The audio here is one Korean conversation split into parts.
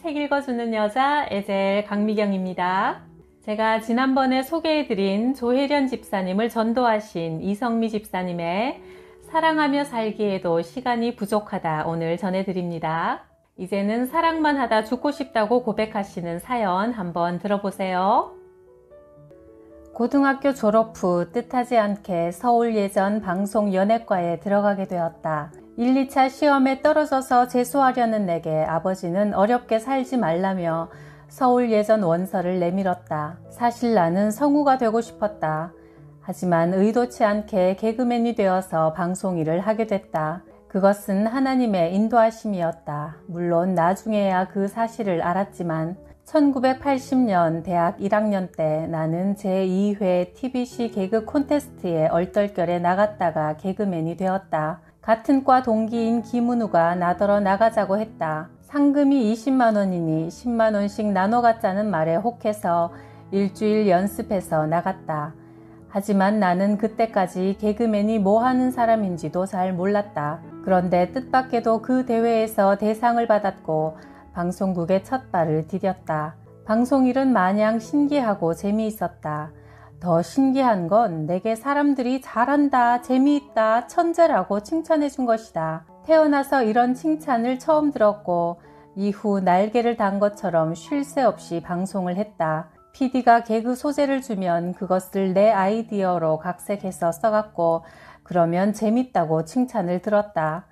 책 읽어주는 여자 에젤 강미경입니다. 제가 지난번에 소개해드린 조혜련 집사님을 전도하신 이성미 집사님의 사랑하며 살기에도 시간이 부족하다 오늘 전해드립니다. 이제는 사랑만 하다 죽고 싶다고 고백하시는 사연 한번 들어보세요. 고등학교 졸업 후 뜻하지 않게 서울예전 방송연예과에 들어가게 되었다. 1, 2차 시험에 떨어져서 재수하려는 내게 아버지는 어렵게 살지 말라며 서울예전 원서를 내밀었다. 사실 나는 성우가 되고 싶었다. 하지만 의도치 않게 개그맨이 되어서 방송 일을 하게 됐다. 그것은 하나님의 인도하심이었다. 물론 나중에야 그 사실을 알았지만 1980년 대학 1학년 때 나는 제2회 TBC 개그 콘테스트에 얼떨결에 나갔다가 개그맨이 되었다. 같은 과 동기인 김은우가 나더러 나가자고 했다. 상금이 20만원이니 10만원씩 나눠 갖자는 말에 혹해서 일주일 연습해서 나갔다. 하지만 나는 그때까지 개그맨이 뭐 하는 사람인지도 잘 몰랐다. 그런데 뜻밖에도 그 대회에서 대상을 받았고 방송국에 첫 발을 디뎠다. 방송일은 마냥 신기하고 재미있었다. 더 신기한 건 내게 사람들이 잘한다, 재미있다, 천재라고 칭찬해 준 것이다. 태어나서 이런 칭찬을 처음 들었고 이후 날개를 단 것처럼 쉴 새 없이 방송을 했다. PD가 개그 소재를 주면 그것을 내 아이디어로 각색해서 써갖고 그러면 재밌다고 칭찬을 들었다.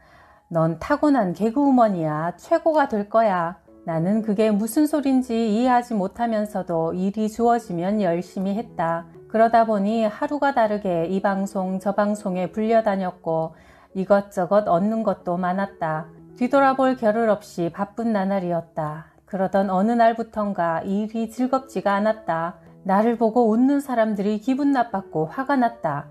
넌 타고난 개그우먼이야. 최고가 될 거야. 나는 그게 무슨 소린지 이해하지 못하면서도 일이 주어지면 열심히 했다. 그러다 보니 하루가 다르게 이 방송 저 방송에 불려다녔고 이것저것 얻는 것도 많았다. 뒤돌아볼 겨를 없이 바쁜 나날이었다. 그러던 어느 날부턴가 일이 즐겁지가 않았다. 나를 보고 웃는 사람들이 기분 나빴고 화가 났다.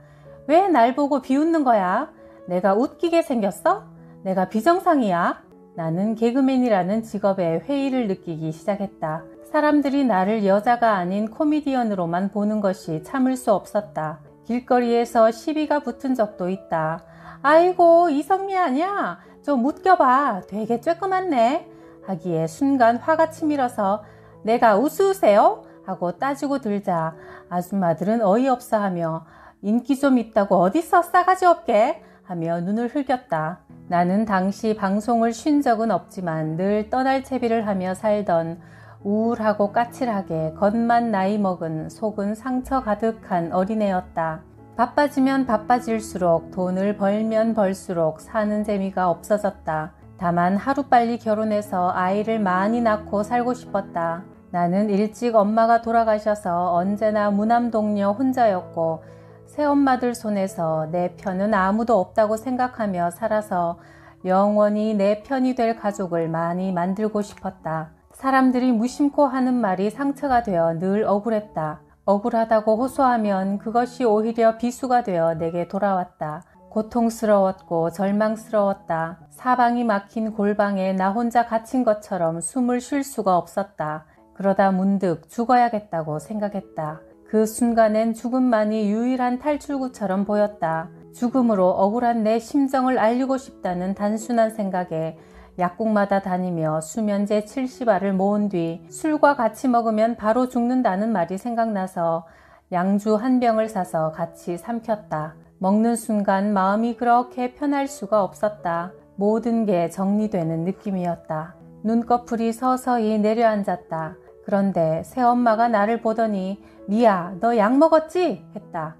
왜 날 보고 비웃는 거야? 내가 웃기게 생겼어? 내가 비정상이야? 나는 개그맨이라는 직업에 회의를 느끼기 시작했다. 사람들이 나를 여자가 아닌 코미디언으로만 보는 것이 참을 수 없었다. 길거리에서 시비가 붙은 적도 있다. 아이고 이성미 아니야? 좀 웃겨봐. 되게 쬐끄맣네. 하기에 순간 화가 치밀어서 내가 우스우세요? 하고 따지고 들자 아줌마들은 어이없어 하며 인기 좀 있다고 어디서 싸가지 없게? 하며 눈을 흘겼다. 나는 당시 방송을 쉰 적은 없지만 늘 떠날 채비를 하며 살던 우울하고 까칠하게 겉만 나이 먹은 속은 상처 가득한 어린애였다. 바빠지면 바빠질수록 돈을 벌면 벌수록 사는 재미가 없어졌다. 다만 하루빨리 결혼해서 아이를 많이 낳고 살고 싶었다. 나는 일찍 엄마가 돌아가셔서 언제나 무남동녀 혼자였고 새엄마들 손에서 내 편은 아무도 없다고 생각하며 살아서 영원히 내 편이 될 가족을 많이 만들고 싶었다. 사람들이 무심코 하는 말이 상처가 되어 늘 억울했다. 억울하다고 호소하면 그것이 오히려 비수가 되어 내게 돌아왔다. 고통스러웠고 절망스러웠다. 사방이 막힌 골방에 나 혼자 갇힌 것처럼 숨을 쉴 수가 없었다. 그러다 문득 죽어야겠다고 생각했다. 그 순간엔 죽음만이 유일한 탈출구처럼 보였다. 죽음으로 억울한 내 심정을 알리고 싶다는 단순한 생각에 약국마다 다니며 수면제 70알을 모은 뒤 술과 같이 먹으면 바로 죽는다는 말이 생각나서 양주 한 병을 사서 같이 삼켰다. 먹는 순간 마음이 그렇게 편할 수가 없었다. 모든 게 정리되는 느낌이었다. 눈꺼풀이 서서히 내려앉았다. 그런데 새엄마가 나를 보더니 미야, 너 약 먹었지? 했다.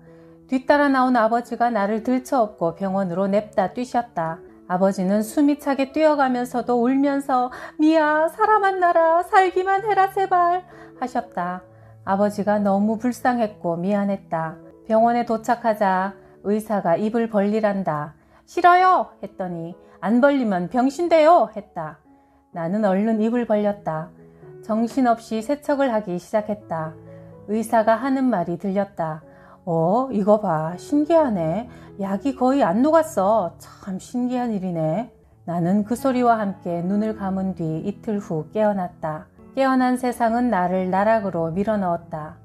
뒤따라 나온 아버지가 나를 들쳐업고 병원으로 냅다 뛰셨다. 아버지는 숨이 차게 뛰어가면서도 울면서 미야, 살아만나라, 살기만 해라 제발 하셨다. 아버지가 너무 불쌍했고 미안했다. 병원에 도착하자 의사가 입을 벌리란다. 싫어요! 했더니 안 벌리면 병신돼요! 했다. 나는 얼른 입을 벌렸다. 정신없이 세척을 하기 시작했다. 의사가 하는 말이 들렸다. 이거 봐. 신기하네. 약이 거의 안 녹았어. 참 신기한 일이네. 나는 그 소리와 함께 눈을 감은 뒤 이틀 후 깨어났다. 깨어난 세상은 나를 나락으로 밀어넣었다.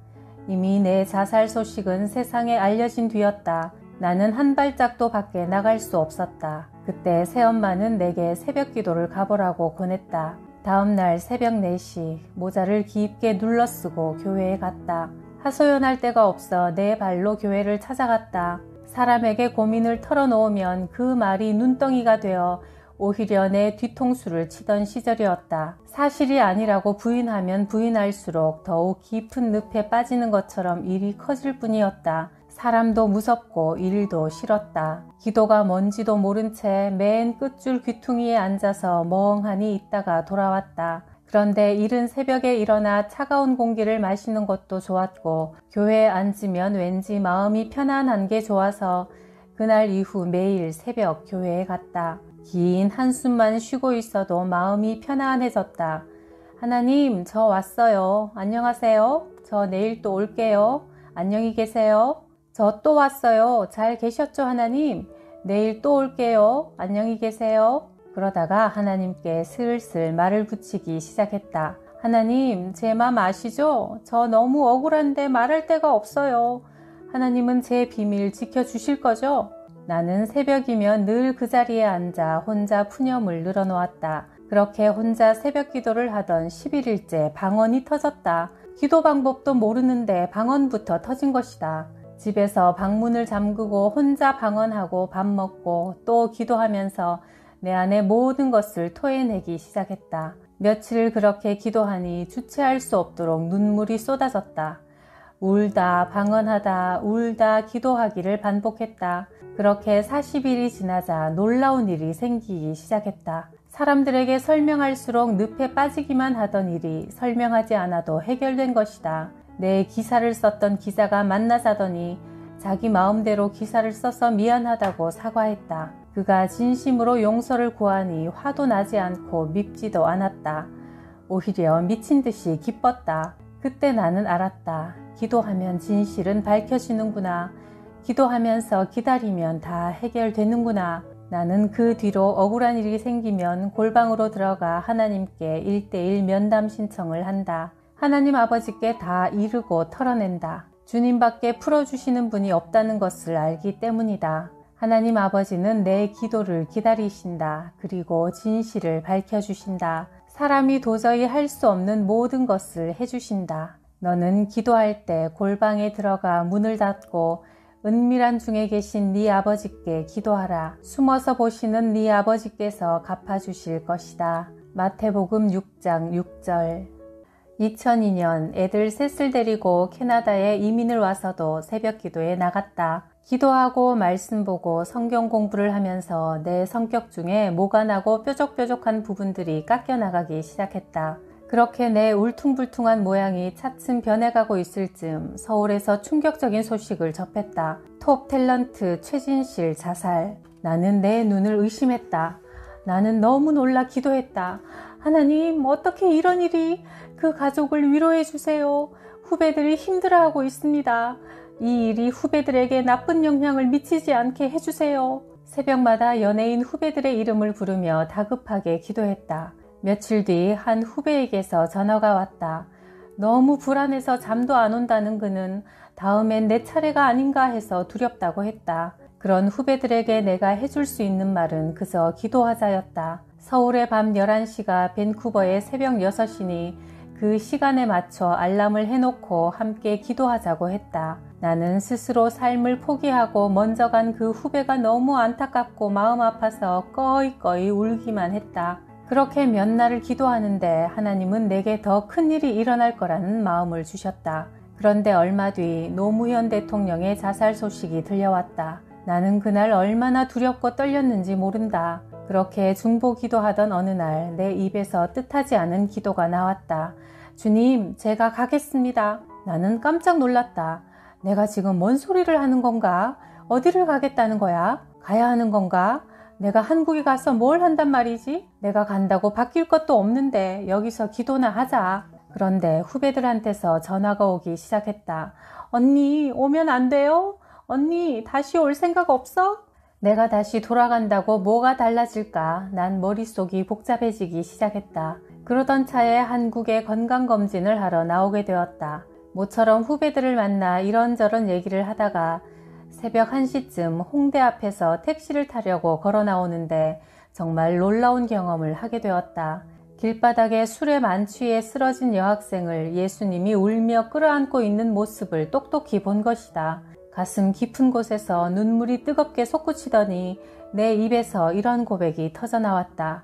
이미 내 자살 소식은 세상에 알려진 뒤였다. 나는 한 발짝도 밖에 나갈 수 없었다. 그때 새엄마는 내게 새벽 기도를 가보라고 권했다. 다음날 새벽 4시 모자를 깊게 눌러쓰고 교회에 갔다. 하소연할 데가 없어 내 발로 교회를 찾아갔다. 사람에게 고민을 털어놓으면 그 말이 눈덩이가 되어 오히려 내 뒤통수를 치던 시절이었다. 사실이 아니라고 부인하면 부인할수록 더욱 깊은 늪에 빠지는 것처럼 일이 커질 뿐이었다. 사람도 무섭고 일도 싫었다. 기도가 뭔지도 모른 채 맨 끝줄 귀퉁이에 앉아서 멍하니 있다가 돌아왔다. 그런데 이른 새벽에 일어나 차가운 공기를 마시는 것도 좋았고 교회에 앉으면 왠지 마음이 편안한 게 좋아서 그날 이후 매일 새벽 교회에 갔다. 긴 한숨만 쉬고 있어도 마음이 편안해졌다. 하나님, 저 왔어요. 안녕하세요. 저 내일 또 올게요. 안녕히 계세요. 저 또 왔어요. 잘 계셨죠, 하나님? 내일 또 올게요. 안녕히 계세요. 그러다가 하나님께 슬슬 말을 붙이기 시작했다. 하나님, 제 맘 아시죠? 저 너무 억울한데 말할 데가 없어요. 하나님은 제 비밀 지켜주실 거죠? 나는 새벽이면 늘 그 자리에 앉아 혼자 푸념을 늘어놓았다. 그렇게 혼자 새벽 기도를 하던 11일째 방언이 터졌다. 기도 방법도 모르는데 방언부터 터진 것이다. 집에서 방문을 잠그고 혼자 방언하고 밥 먹고 또 기도하면서 내 안의 모든 것을 토해내기 시작했다. 며칠 그렇게 기도하니 주체할 수 없도록 눈물이 쏟아졌다. 울다 방언하다 울다 기도하기를 반복했다. 그렇게 40일이 지나자 놀라운 일이 생기기 시작했다. 사람들에게 설명할수록 늪에 빠지기만 하던 일이 설명하지 않아도 해결된 것이다. 내 기사를 썼던 기자가 만나자더니 자기 마음대로 기사를 써서 미안하다고 사과했다. 그가 진심으로 용서를 구하니 화도 나지 않고 밉지도 않았다. 오히려 미친 듯이 기뻤다. 그때 나는 알았다. 기도하면 진실은 밝혀지는구나. 기도하면서 기다리면 다 해결되는구나. 나는 그 뒤로 억울한 일이 생기면 골방으로 들어가 하나님께 1:1 면담 신청을 한다. 하나님 아버지께 다 이르고 털어낸다. 주님밖에 풀어주시는 분이 없다는 것을 알기 때문이다. 하나님 아버지는 내 기도를 기다리신다. 그리고 진실을 밝혀주신다. 사람이 도저히 할 수 없는 모든 것을 해주신다. 너는 기도할 때 골방에 들어가 문을 닫고 은밀한 중에 계신 네 아버지께 기도하라. 숨어서 보시는 네 아버지께서 갚아주실 것이다. 마태복음 6장 6절. 2002년 애들 셋을 데리고 캐나다에 이민을 와서도 새벽 기도에 나갔다. 기도하고 말씀 보고 성경 공부를 하면서 내 성격 중에 모관하고 뾰족뾰족한 부분들이 깎여나가기 시작했다. 그렇게 내 울퉁불퉁한 모양이 차츰 변해가고 있을 즈음 서울에서 충격적인 소식을 접했다. 톱 탤런트 최진실 자살. 나는 내 눈을 의심했다. 나는 너무 놀라 기도했다. 하나님, 어떻게 이런 일이? 그 가족을 위로해 주세요. 후배들이 힘들어하고 있습니다. 이 일이 후배들에게 나쁜 영향을 미치지 않게 해주세요. 새벽마다 연예인 후배들의 이름을 부르며 다급하게 기도했다. 며칠 뒤 한 후배에게서 전화가 왔다. 너무 불안해서 잠도 안 온다는 그는 다음엔 내 차례가 아닌가 해서 두렵다고 했다. 그런 후배들에게 내가 해줄 수 있는 말은 그저 기도하자였다. 서울의 밤 11시가 밴쿠버의 새벽 6시니 그 시간에 맞춰 알람을 해놓고 함께 기도하자고 했다. 나는 스스로 삶을 포기하고 먼저 간 그 후배가 너무 안타깝고 마음 아파서 꺼이꺼이 울기만 했다. 그렇게 몇 날을 기도하는데 하나님은 내게 더 큰 일이 일어날 거라는 마음을 주셨다. 그런데 얼마 뒤 노무현 대통령의 자살 소식이 들려왔다. 나는 그날 얼마나 두렵고 떨렸는지 모른다. 그렇게 중보 기도하던 어느 날 내 입에서 뜻하지 않은 기도가 나왔다. 주님, 제가 가겠습니다. 나는 깜짝 놀랐다. 내가 지금 뭔 소리를 하는 건가? 어디를 가겠다는 거야? 가야 하는 건가? 내가 한국에 가서 뭘 한단 말이지? 내가 간다고 바뀔 것도 없는데 여기서 기도나 하자. 그런데 후배들한테서 전화가 오기 시작했다. 언니, 오면 안 돼요? 언니, 다시 올 생각 없어? 내가 다시 돌아간다고 뭐가 달라질까? 난 머릿속이 복잡해지기 시작했다. 그러던 차에 한국에 건강검진을 하러 나오게 되었다. 모처럼 후배들을 만나 이런저런 얘기를 하다가 새벽 1시쯤 홍대 앞에서 택시를 타려고 걸어 나오는데 정말 놀라운 경험을 하게 되었다. 길바닥에 술에 만취해 쓰러진 여학생을 예수님이 울며 끌어안고 있는 모습을 똑똑히 본 것이다. 가슴 깊은 곳에서 눈물이 뜨겁게 솟구치더니 내 입에서 이런 고백이 터져나왔다.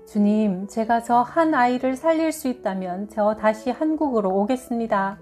주님, 제가 저 한 아이를 살릴 수 있다면 저 다시 한국으로 오겠습니다.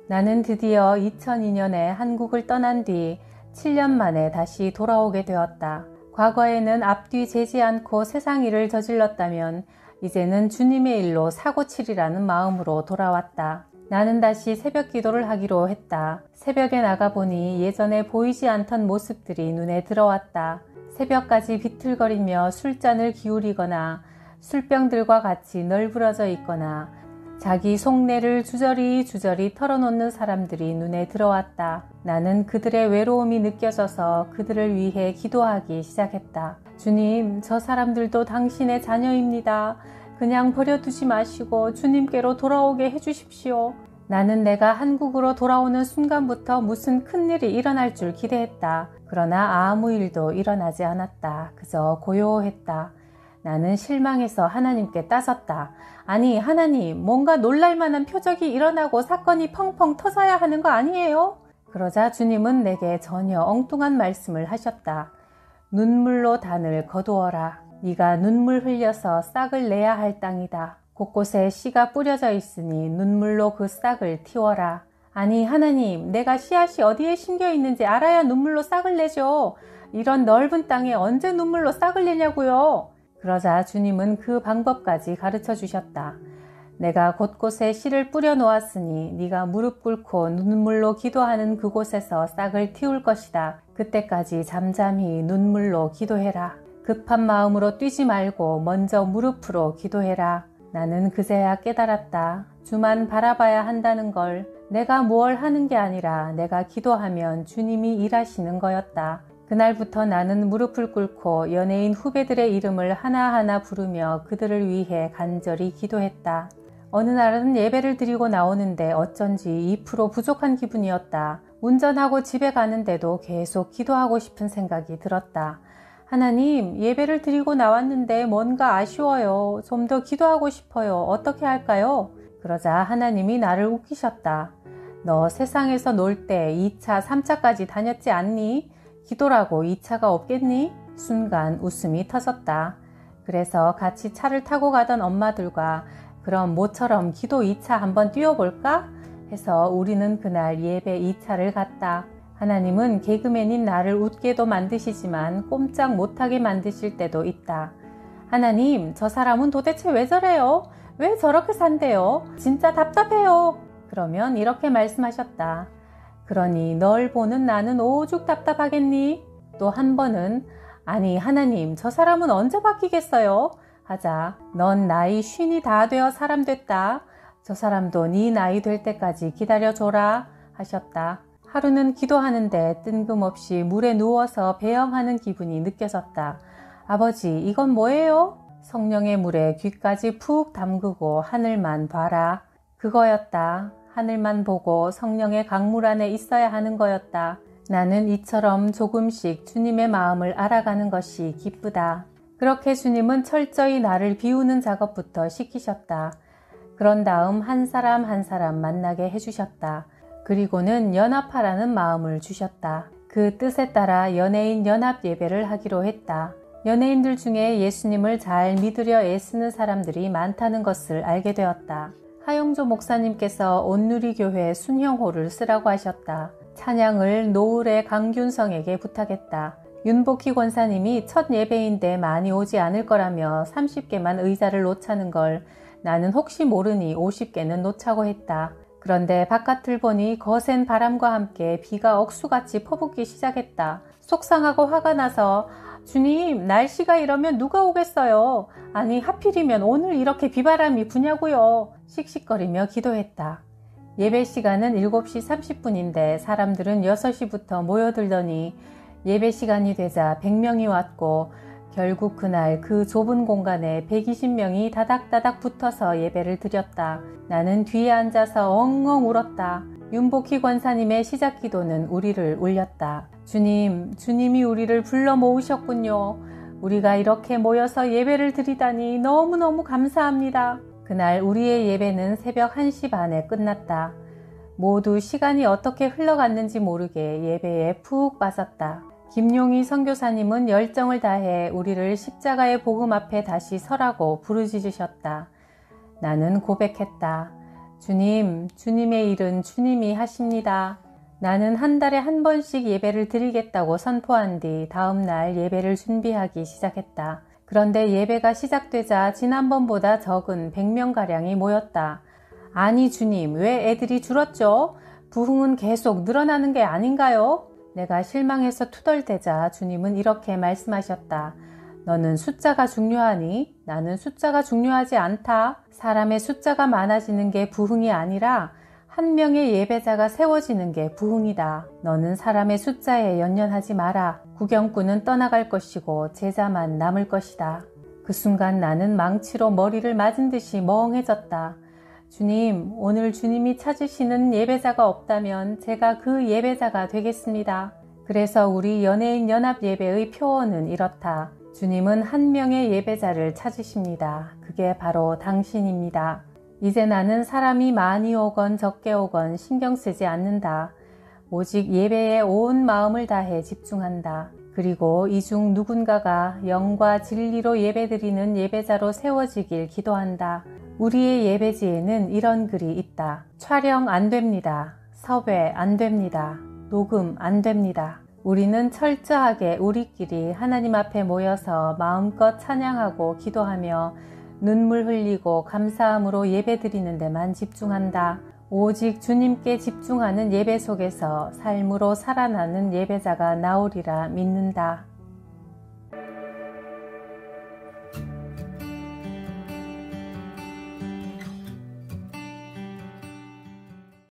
나는 드디어 2002년에 한국을 떠난 뒤 7년 만에 다시 돌아오게 되었다. 과거에는 앞뒤 재지 않고 세상 일을 저질렀다면 이제는 주님의 일로 사고칠이라는 마음으로 돌아왔다. 나는 다시 새벽 기도를 하기로 했다. 새벽에 나가보니 예전에 보이지 않던 모습들이 눈에 들어왔다. 새벽까지 비틀거리며 술잔을 기울이거나 술병들과 같이 널브러져 있거나 자기 속내를 주저리 털어놓는 사람들이 눈에 들어왔다. 나는 그들의 외로움이 느껴져서 그들을 위해 기도하기 시작했다. 주님, 저 사람들도 당신의 자녀입니다. 그냥 버려두지 마시고 주님께로 돌아오게 해주십시오. 나는 내가 한국으로 돌아오는 순간부터 무슨 큰일이 일어날 줄 기대했다. 그러나 아무 일도 일어나지 않았다. 그저 고요했다. 나는 실망해서 하나님께 따졌다. 아니, 하나님, 뭔가 놀랄만한 표적이 일어나고 사건이 펑펑 터져야 하는 거 아니에요? 그러자 주님은 내게 전혀 엉뚱한 말씀을 하셨다. 눈물로 단을 거두어라. 네가 눈물 흘려서 싹을 내야 할 땅이다. 곳곳에 씨가 뿌려져 있으니 눈물로 그 싹을 틔워라. 아니, 하나님, 내가 씨앗이 어디에 심겨 있는지 알아야 눈물로 싹을 내죠. 이런 넓은 땅에 언제 눈물로 싹을 내냐고요. 그러자 주님은 그 방법까지 가르쳐 주셨다. 내가 곳곳에 씨를 뿌려 놓았으니 네가 무릎 꿇고 눈물로 기도하는 그곳에서 싹을 틔울 것이다. 그때까지 잠잠히 눈물로 기도해라. 급한 마음으로 뛰지 말고 먼저 무릎으로 기도해라. 나는 그제야 깨달았다. 주만 바라봐야 한다는 걸. 내가 뭘 하는 게 아니라 내가 기도하면 주님이 일하시는 거였다. 그날부터 나는 무릎을 꿇고 연예인 후배들의 이름을 하나하나 부르며 그들을 위해 간절히 기도했다. 어느 날은 예배를 드리고 나오는데 어쩐지 2% 부족한 기분이었다. 운전하고 집에 가는데도 계속 기도하고 싶은 생각이 들었다. 하나님, 예배를 드리고 나왔는데 뭔가 아쉬워요. 좀 더 기도하고 싶어요. 어떻게 할까요? 그러자 하나님이 나를 웃기셨다. 너 세상에서 놀 때 2차, 3차까지 다녔지 않니? 기도라고 2차가 없겠니? 순간 웃음이 터졌다. 그래서 같이 차를 타고 가던 엄마들과 그럼 모처럼 기도 2차 한번 뛰어볼까? 해서 우리는 그날 예배 2차를 갔다. 하나님은 개그맨인 나를 웃게도 만드시지만 꼼짝 못하게 만드실 때도 있다. 하나님, 저 사람은 도대체 왜 저래요? 왜 저렇게 산대요? 진짜 답답해요. 그러면 이렇게 말씀하셨다. 그러니 널 보는 나는 오죽 답답하겠니? 또 한 번은 아니 하나님, 저 사람은 언제 바뀌겠어요? 하자. 넌 나이 50이 다 되어 사람 됐다. 저 사람도 네 나이 될 때까지 기다려줘라 하셨다. 하루는 기도하는데 뜬금없이 물에 누워서 배영하는 기분이 느껴졌다. 아버지, 이건 뭐예요? 성령의 물에 귀까지 푹 담그고 하늘만 봐라. 그거였다. 하늘만 보고 성령의 강물 안에 있어야 하는 거였다. 나는 이처럼 조금씩 주님의 마음을 알아가는 것이 기쁘다. 그렇게 주님은 철저히 나를 비우는 작업부터 시키셨다. 그런 다음 한 사람 한 사람 만나게 해주셨다. 그리고는 연합하라는 마음을 주셨다. 그 뜻에 따라 연예인 연합 예배를 하기로 했다. 연예인들 중에 예수님을 잘 믿으려 애쓰는 사람들이 많다는 것을 알게 되었다. 하용조 목사님께서 온누리교회 순형호를 쓰라고 하셨다. 찬양을 노을의 강균성에게 부탁했다. 윤복희 권사님이 첫 예배인데 많이 오지 않을 거라며 30개만 의자를 놓자는 걸 나는 혹시 모르니 50개는 놓자고 했다. 그런데 바깥을 보니 거센 바람과 함께 비가 억수같이 퍼붓기 시작했다. 속상하고 화가 나서 주님, 날씨가 이러면 누가 오겠어요? 아니, 하필이면 오늘 이렇게 비바람이 부냐고요. 씩씩거리며 기도했다. 예배 시간은 7시 30분인데 사람들은 6시부터 모여들더니 예배 시간이 되자 100명이 왔고 결국 그날 그 좁은 공간에 120명이 다닥다닥 붙어서 예배를 드렸다. 나는 뒤에 앉아서 엉엉 울었다. 윤복희 권사님의 시작 기도는 우리를 울렸다. 주님, 주님이 우리를 불러 모으셨군요. 우리가 이렇게 모여서 예배를 드리다니 너무너무 감사합니다. 그날 우리의 예배는 새벽 1시 반에 끝났다. 모두 시간이 어떻게 흘러갔는지 모르게 예배에 푹 빠졌다. 김용희 선교사님은 열정을 다해 우리를 십자가의 복음 앞에 다시 서라고 부르짖으셨다. 나는 고백했다. 주님, 주님의 일은 주님이 하십니다. 나는 한 달에 한 번씩 예배를 드리겠다고 선포한 뒤 다음 날 예배를 준비하기 시작했다. 그런데 예배가 시작되자 지난번보다 적은 100명가량이 모였다. 아니 주님, 왜 애들이 줄었죠? 부흥은 계속 늘어나는 게 아닌가요? 내가 실망해서 투덜대자 주님은 이렇게 말씀하셨다. 너는 숫자가 중요하니? 나는 숫자가 중요하지 않다. 사람의 숫자가 많아지는 게 부흥이 아니라 한 명의 예배자가 세워지는 게 부흥이다. 너는 사람의 숫자에 연연하지 마라. 구경꾼은 떠나갈 것이고 제자만 남을 것이다. 그 순간 나는 망치로 머리를 맞은 듯이 멍해졌다. 주님, 오늘 주님이 찾으시는 예배자가 없다면 제가 그 예배자가 되겠습니다. 그래서 우리 연예인 연합 예배의 표어는 이렇다. 주님은 한 명의 예배자를 찾으십니다. 그게 바로 당신입니다. 이제 나는 사람이 많이 오건 적게 오건 신경 쓰지 않는다. 오직 예배에 온 마음을 다해 집중한다. 그리고 이 중 누군가가 영과 진리로 예배드리는 예배자로 세워지길 기도한다. 우리의 예배지에는 이런 글이 있다. 촬영 안 됩니다. 섭외 안 됩니다. 녹음 안 됩니다. 우리는 철저하게 우리끼리 하나님 앞에 모여서 마음껏 찬양하고 기도하며 눈물 흘리고 감사함으로 예배드리는 데만 집중한다. 오직 주님께 집중하는 예배 속에서 삶으로 살아나는 예배자가 나오리라 믿는다.